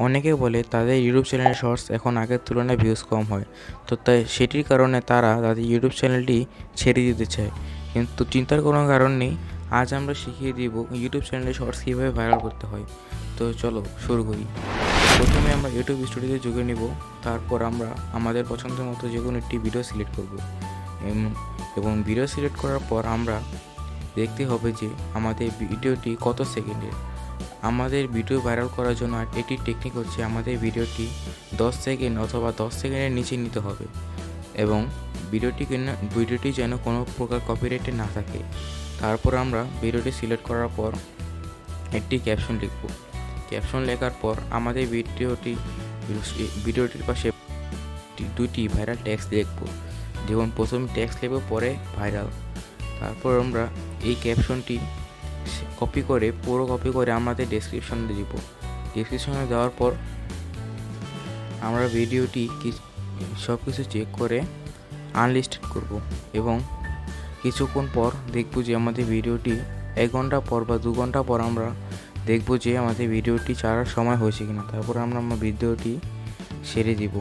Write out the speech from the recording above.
অনেকে বলে তাদের ইউটিউব চ্যানেলের শর্টস এখন আগের তুলনায় ভিউজ কম হয়, তো তাই সেটির কারণে তারা তাদের ইউটিউব চ্যানেলটি ছেড়ে দিতে চায়। কিন্তু চিন্তার কোনো কারণ নেই, আজ আমরা শিখিয়ে দিব ইউটিউব চ্যানেলে শর্টস কীভাবে ভাইরাল করতে হয়। তো চলো শুরু করি। প্রথমে আমরা ইউটিউব স্টুডিওতে ঢুকে নিব। তারপর আমরা আমাদের পছন্দের মতো যে কোনো একটি ভিডিও সিলেক্ট করব এবং ভিডিও সিলেক্ট করার পর আমরা দেখতে হবে যে আমাদের ভিডিওটি কত সেকেন্ডের। আমাদের ভিডিও ভাইরাল করার জন্য এটি টেকনিক হচ্ছে আমাদের ভিডিওটি 10 সেকেন্ড অথবা 10 সেকেন্ডের নিচে নিতে হবে এবং ভিডিওটি যেন কোনো প্রকার কপিরাইটে না থাকে। তারপর আমরা ভিডিওটি সিলেক্ট করার পর একটি ক্যাপশন লিখব। ক্যাপশন লেখার পর আমাদের ভিডিওটির পাশে দুটি ভাইরাল ট্যাক্স লিখব। যেমন প্রথমে ট্যাক্স লিখব, পরে ভাইরাল। তারপর আমরা এই ক্যাপশনটি কপি করে আমাদের ডেসক্রিপশনে দিব। ডেসক্রিপশনে দেওয়ার পর আমরা ভিডিওটি সব কিছু চেক করে আনলিস্টেড করব এবং কিছুক্ষণ পর দেখব যে আমাদের ভিডিওটি 1 ঘন্টা পর বা 2 ঘন্টা পর আমরা দেখব যে আমাদের ভিডিওটি ছাড়ার সময় হয়েছে কিনা। তারপর আমরা ভিডিওটি ছেড়ে দিব।